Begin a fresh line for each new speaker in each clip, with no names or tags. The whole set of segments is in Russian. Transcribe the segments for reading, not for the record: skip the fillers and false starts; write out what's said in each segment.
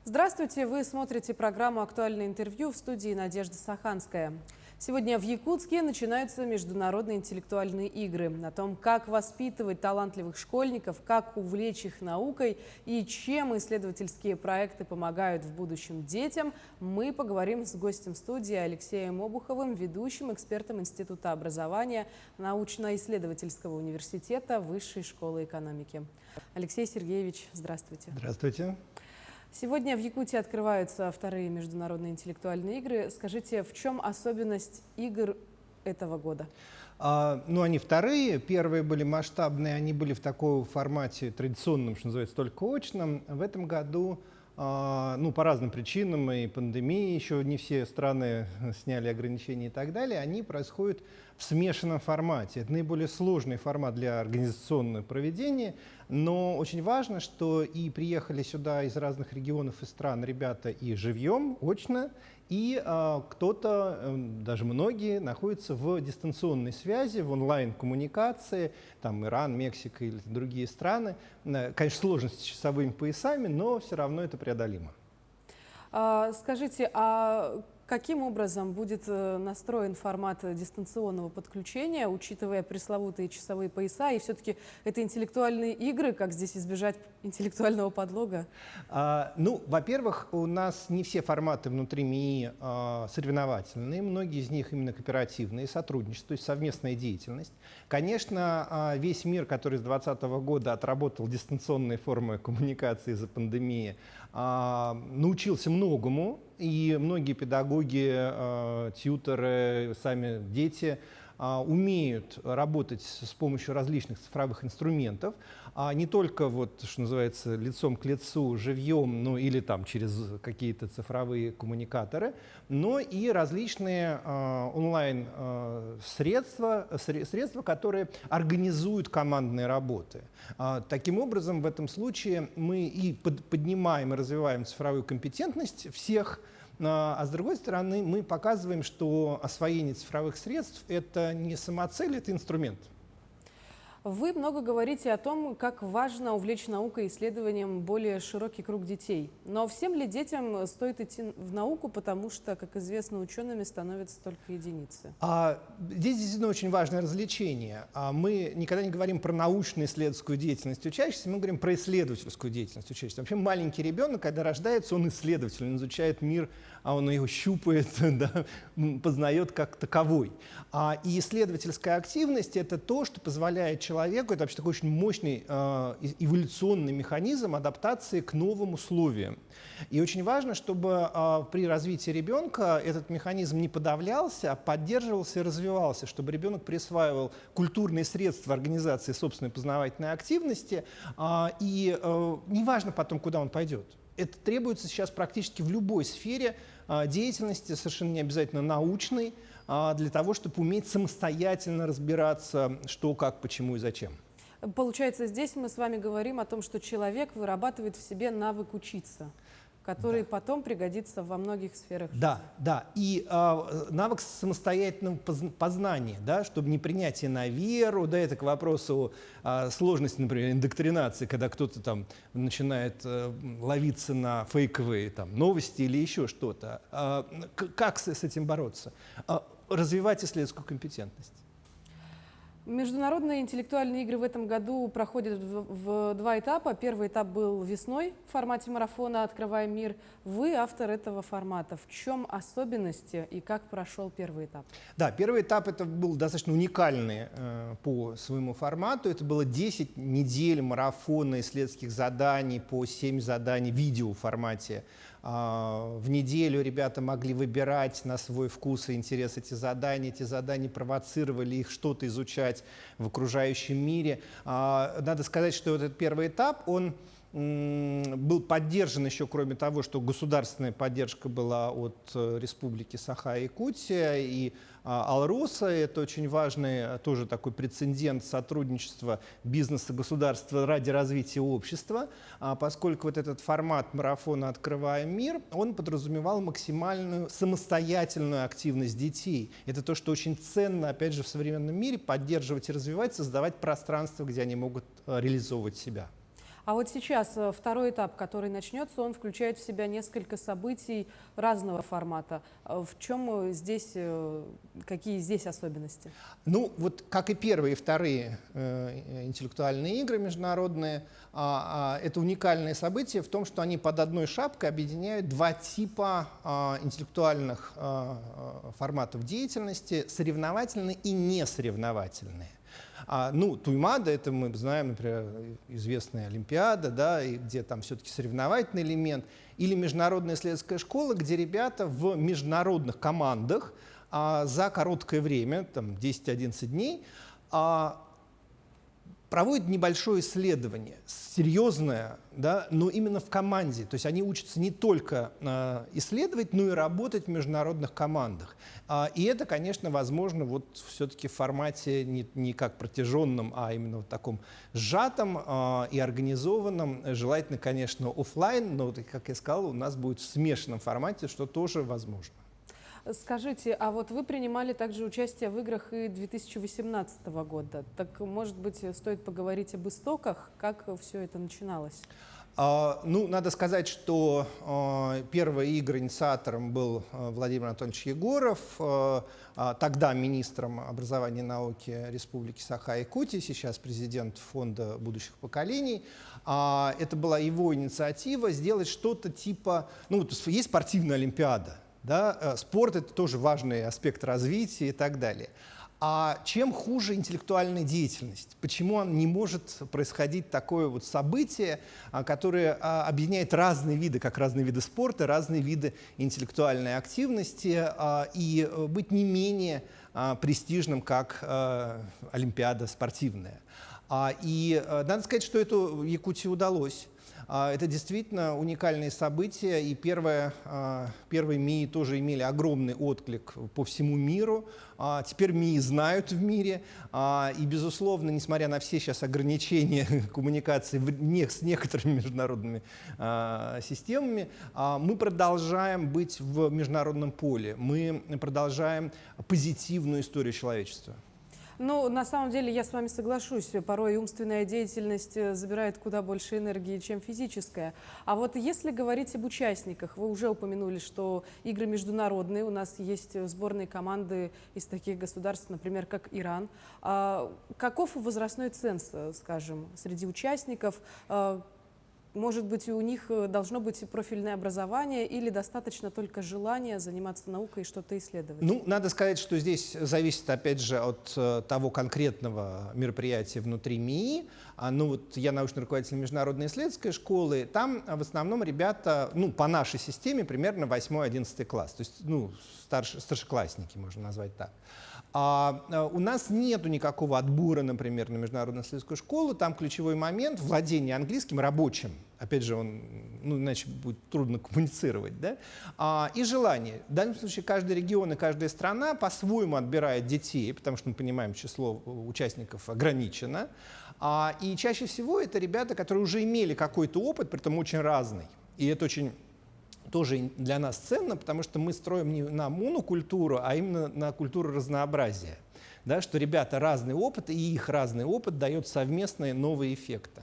Здравствуйте! Вы смотрите программу «Актуальное интервью» в студии Надежда Саханская. Сегодня в Якутске начинаются международные интеллектуальные игры. О том, как воспитывать талантливых школьников, как увлечь их наукой и чем исследовательские проекты помогают в будущем детям, мы поговорим с гостем студии Алексеем Обуховым, ведущим экспертом Института образования научно-исследовательского университета Высшей школы экономики. Алексей Сергеевич, здравствуйте.
Здравствуйте.
Сегодня в Якутии открываются вторые международные интеллектуальные игры. Скажите, в чем особенность игр этого года?
Они вторые. Первые были масштабные, они были в таком формате традиционном, что называется, только очном. В этом году, по разным причинам, и пандемии, еще не все страны сняли ограничения и так далее, они происходят в смешанном формате. Это наиболее сложный формат для организационного проведения, но очень важно, что и приехали сюда из разных регионов и стран ребята и живьем, очно, и кто-то, даже многие, находятся в дистанционной связи, в онлайн-коммуникации, там Иран, Мексика или другие страны. Конечно, сложности с часовыми поясами, но все равно это преодолимо.
Скажите, каким образом будет настроен формат дистанционного подключения, учитывая пресловутые часовые пояса? И все-таки это интеллектуальные игры, как здесь избежать интеллектуального подлога?
Во-первых, у нас не все форматы внутри МИИ соревновательные, многие из них именно кооперативные, сотрудничество, то есть совместная деятельность. Конечно, весь мир, который с 2020 года отработал дистанционные формы коммуникации из-за пандемии, научился многому, и многие педагоги, тьюторы, сами дети умеют работать с помощью различных цифровых инструментов, не только, что называется, лицом к лицу, живьем, или там через какие-то цифровые коммуникаторы, но и различные онлайн-средства, которые организуют командные работы. Таким образом, в этом случае мы и поднимаем и развиваем цифровую компетентность всех, а с другой стороны, мы показываем, что освоение цифровых средств – это не самоцель, это инструмент.
Вы много говорите о том, как важно увлечь наукой и исследованием более широкий круг детей. Но всем ли детям стоит идти в науку, потому что, как известно, учеными становятся только единицы?
Здесь действительно очень важное развлечение. Мы никогда не говорим про научно-исследовательскую деятельность учащихся, мы говорим про исследовательскую деятельность учащихся. Вообще маленький ребенок, когда рождается, он исследователь, он изучает мир, он его щупает, да, познает как таковой. И исследовательская активность – это то, что позволяет человеку, это вообще такой очень мощный эволюционный механизм адаптации к новым условиям. И очень важно, чтобы при развитии ребенка этот механизм не подавлялся, а поддерживался и развивался, чтобы ребенок присваивал культурные средства организации собственной познавательной активности, и неважно потом, куда он пойдет. Это требуется сейчас практически в любой сфере деятельности, совершенно не обязательно научной, для того, чтобы уметь самостоятельно разбираться, что, как, почему и зачем.
Получается, здесь мы с вами говорим о том, что человек вырабатывает в себе навык учиться, который потом пригодится во многих сферах жизни.
Да. И навык самостоятельного познания, да, чтобы не принятие на веру, да, это к вопросу сложности, например, индоктринации, когда кто-то там начинает ловиться на фейковые новости или еще что-то. Как с этим бороться? Развивать исследовательскую компетентность.
Международные интеллектуальные игры в этом году проходят в два этапа. Первый этап был весной в формате марафона «Открываем мир». Вы автор этого формата. В чем особенности и как прошел первый этап?
Да, первый этап это был достаточно уникальный по своему формату. Это было 10 недель марафона исследовательских заданий по 7 заданий в видеоформате. В неделю ребята могли выбирать на свой вкус и интерес эти задания провоцировали их что-то изучать в окружающем мире. Надо сказать, что этот первый этап, он был поддержан еще, кроме того, что государственная поддержка была от Республики Саха-Якутия и Алроса. Это очень важный тоже такой прецедент сотрудничества бизнеса и государства ради развития общества, поскольку вот этот формат марафона «Открываем мир», он подразумевал максимальную самостоятельную активность детей. Это то, что очень ценно, опять же, в современном мире, поддерживать и развивать, создавать пространство, где они могут реализовывать себя.
А вот сейчас второй этап, который начнется, он включает в себя несколько событий разного формата. В чем здесь, какие здесь особенности?
Ну, вот как и первые и вторые интеллектуальные игры международные, это уникальное событие в том, что они под одной шапкой объединяют два типа интеллектуальных форматов деятельности: соревновательные и несоревновательные. Ну, Туймада — это мы знаем, например, известная Олимпиада, да, и где там все-таки соревновательный элемент, или Международная исследовательская школа, где ребята в международных командах за короткое время, там 10-11 дней, проводят небольшое исследование, серьезное, да, но именно в команде. То есть они учатся не только исследовать, но и работать в международных командах. И это, конечно, возможно вот все-таки в формате не как протяженном, а именно в таком сжатом и организованном. Желательно, конечно, офлайн, но, как я сказал, у нас будет в смешанном формате, что тоже возможно.
Скажите, а вот вы принимали также участие в играх и 2018 года. Так, может быть, стоит поговорить об истоках, как все это начиналось?
Ну, надо сказать, что первые игры инициатором был Владимир Анатольевич Егоров, тогда министром образования и науки Республики Саха-Якутия, сейчас президент Фонда будущих поколений. Это была его инициатива сделать что-то типа, ну, есть спортивная олимпиада. Да, спорт — это тоже важный аспект развития и так далее. А чем хуже интеллектуальная деятельность? Почему не может происходить такое вот событие, которое объединяет разные виды, как разные виды спорта, разные виды интеллектуальной активности, и быть не менее престижным, как Олимпиада спортивная? И надо сказать, что это Якутии удалось. Это действительно уникальные события, и первые МИИ тоже имели огромный отклик по всему миру. Теперь МИИ знают в мире, и, безусловно, несмотря на все сейчас ограничения коммуникации с некоторыми международными системами, мы продолжаем быть в международном поле, мы продолжаем позитивную историю человечества.
Ну, на самом деле, я с вами соглашусь. Порой умственная деятельность забирает куда больше энергии, чем физическая. А вот если говорить об участниках, вы уже упомянули, что игры международные, у нас есть сборные команды из таких государств, например, как Иран. Каков возрастной ценз, скажем, среди участников? Может быть, у них должно быть профильное образование или достаточно только желания заниматься наукой и что-то исследовать?
Ну, надо сказать, что здесь зависит, опять же, от того конкретного мероприятия внутри МИИ. Ну, вот я научный руководитель Международной исследовательской школы. Там в основном ребята, ну, по нашей системе, примерно 8-11 класс. То есть, ну, старшеклассники, можно назвать так. У нас нет никакого отбора, например, на Международную исследовательскую школу. Там ключевой момент — владение английским рабочим. Опять же, иначе будет трудно коммуницировать. Да? И желание. В данном случае каждый регион и каждая страна по-своему отбирает детей, потому что мы понимаем, число участников ограничено. И чаще всего это ребята, которые уже имели какой-то опыт, притом очень разный. И это очень тоже для нас ценно, потому что мы строим не на монокультуру, а именно на культуру разнообразия. Да, что ребята разный опыт, и их разный опыт дает совместные новые эффекты.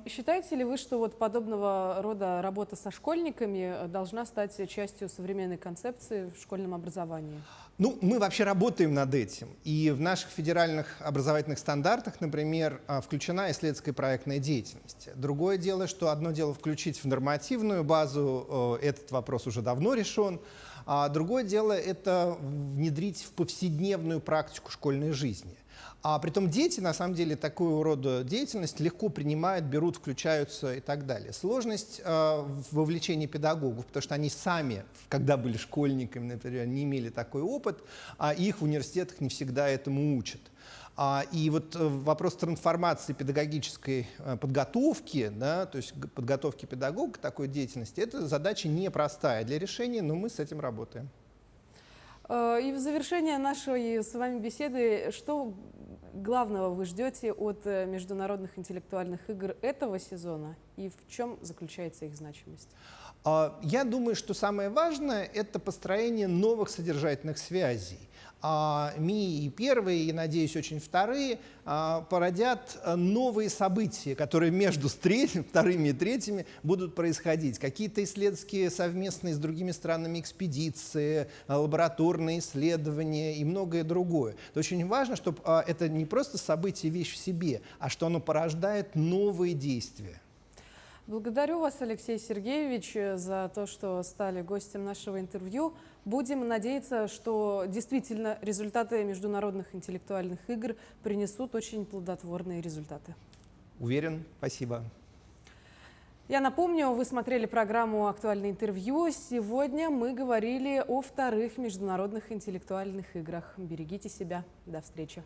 Считаете ли вы, что вот подобного рода работа со школьниками должна стать частью современной концепции в школьном образовании?
Ну, мы вообще работаем над этим. И в наших федеральных образовательных стандартах, например, включена исследовательская проектная деятельность. Другое дело, что одно дело включить в нормативную базу, этот вопрос уже давно решен. А другое дело — это внедрить в повседневную практику школьной жизни. Притом дети, на самом деле, такого рода деятельность легко принимают, берут, включаются и так далее. Сложность в вовлечении педагогов, потому что они сами, когда были школьниками, например, не имели такой опыт, а их в университетах не всегда этому учат. И вот вопрос трансформации педагогической подготовки, да, то есть подготовки педагога к такой деятельности, это задача непростая для решения, но мы с этим работаем.
И в завершение нашей с вами беседы, что главного вы ждете от международных интеллектуальных игр этого сезона и в чем заключается их значимость?
Я думаю, что самое важное — это построение новых содержательных связей. МИИ и первые, и, надеюсь, очень вторые, породят новые события, которые между вторыми и третьими будут происходить. Какие-то исследовательские совместные с другими странами экспедиции, лабораторные исследования и многое другое. Это очень важно, чтобы это не просто событие, вещь в себе, а что оно порождает новые действия.
Благодарю вас, Алексей Сергеевич, за то, что стали гостем нашего интервью. Будем надеяться, что действительно результаты международных интеллектуальных игр принесут очень плодотворные результаты.
Уверен. Спасибо.
Я напомню, вы смотрели программу «Актуальное интервью». Сегодня мы говорили о вторых международных интеллектуальных играх. Берегите себя. До встречи.